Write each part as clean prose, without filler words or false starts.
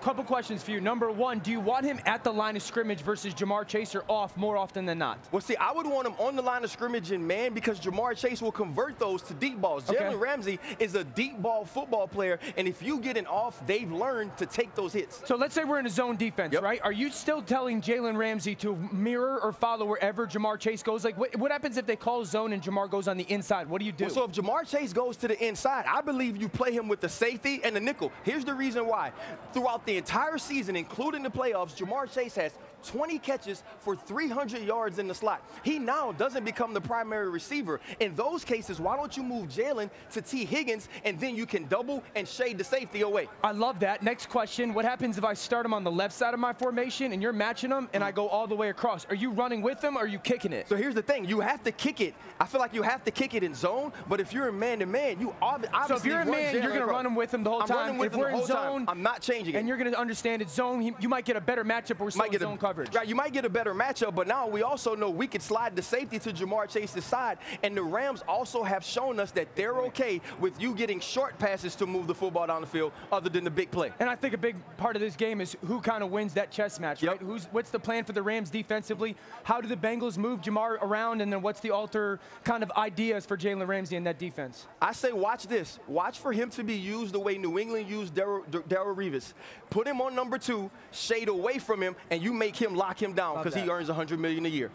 couple questions for you. Number one, do you want him at the line of scrimmage versus Jamar Chase or off more often than not? Well, see, I would want him on the line of scrimmage in man because Jamar Chase will convert those to deep balls. Okay. Jalen Ramsey is a deep ball football player, and if you get an off, they've learned to take those hits. So let's say we're in a zone defense, Yep. right? Are you still telling Jalen Ramsey to mirror or follow wherever Jamar Chase goes? Like, what happens if they call zone and Jamar goes on the inside? What do you do? Well, so if Jamar Chase goes to the inside, I believe you play him with the safety and the nickel. Here's the reason why. Throughout the entire season, including the playoffs, Jamar Chase has 20 catches for 300 yards in the slot. He now doesn't become the primary receiver. In those cases, why don't you move Jalen to T. Higgins, and then you can double and shade the safety away? I love that. Next question, what happens if I start him on the left side of my formation and you're matching him and I go all the way across? Are you running with him or are you kicking it? So here's the thing. You have to kick it. I feel like you have to kick it in zone, but if you're in man-to-man, you obviously So if you're in man, you're going to run him with him the whole time. I'm running with if him we're the whole in zone, time. I'm not changing it. And you're going to understand it's zone, you might get a better matchup or still in zone coverage. Right, you might get a better matchup, but now we also know we could slide the safety to Jamar Chase's side, and the Rams also have shown us that they're okay with you getting short passes to move the football down the field other than the big play. And I think a big part of this game is who kind of wins that chess match, right? What's the plan for the Rams defensively? How do the Bengals move Jamar around, and then what's the alter kind of ideas for Jalen Ramsey in that defense? I say watch this. Watch for him to be used the way New England used Darrell Revis. Put him on number 2, shade away from him, and you make him lock him down because he earns $100 million a year.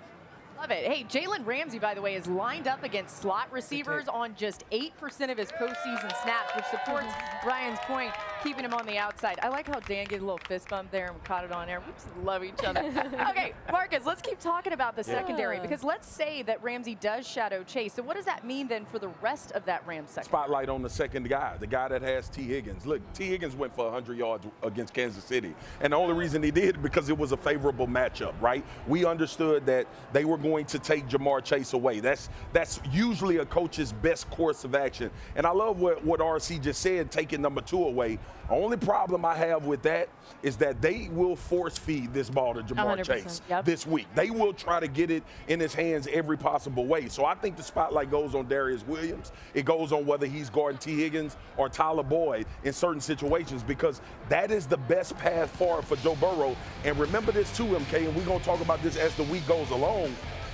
Love it. Hey, Jalen Ramsey, by the way, is lined up against slot receivers on just 8% of his postseason snaps, which supports Ryan's point, keeping him on the outside. I like how Dan gave a little fist bump there and we caught it on air. We just love each other. Okay, Marcus, let's keep talking about the secondary, because let's say that Ramsey does shadow Chase. So what does that mean then for the rest of that Rams secondary? Spotlight on the second guy, the guy that has T. Higgins. Look, T. Higgins went for 100 yards against Kansas City, and the only reason he did because it was a favorable matchup, right? We understood that they were going to take Jamar Chase away. That's usually a coach's best course of action. And I love what RC just said, taking number 2 away. The only problem I have with that is that they will force feed this ball to Jamar Chase this week. They will try to get it in his hands every possible way. So I think the spotlight goes on Darius Williams. It goes on whether he's guarding T. Higgins or Tyler Boyd in certain situations, because that is the best path forward for Joe Burrow. And remember this too, MK, and we're going to talk about this as the week goes along.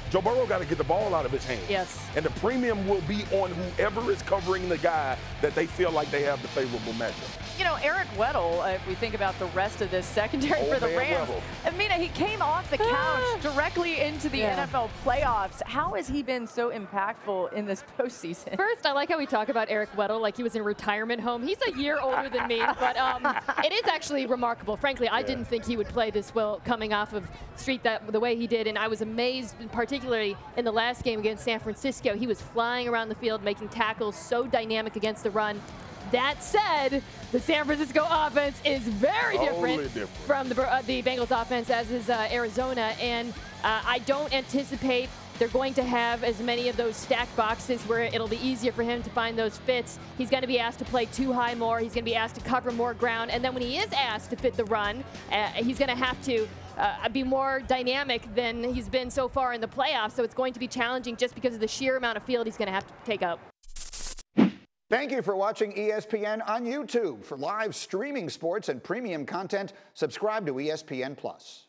Joe Burrow got to get the ball out of his hands. Yes. And the premium will be on whoever is covering the guy that they feel like they have the favorable matchup. You know, Eric Weddle, if we think about the rest of this secondary for the Rams, I mean, he came off the couch directly into the NFL playoffs. How has he been so impactful in this postseason? First, I like how we talk about Eric Weddle like he was in a retirement home. He's a year older than me, but it is actually remarkable. Frankly, I didn't think he would play this well coming off of street the way he did, and I was amazed, particularly in the last game against San Francisco. He was flying around the field, making tackles, so dynamic against the run. That said, the San Francisco offense is very different from the Bengals offense, as is Arizona, and I don't anticipate they're going to have as many of those stacked boxes where it'll be easier for him to find those fits. He's going to be asked to play too high more. He's going to be asked to cover more ground, and then when he is asked to fit the run, he's going to have to be more dynamic than he's been so far in the playoffs, so it's going to be challenging just because of the sheer amount of field he's going to have to take up. Thank you for watching ESPN on YouTube. For live streaming sports and premium content, subscribe to ESPN+.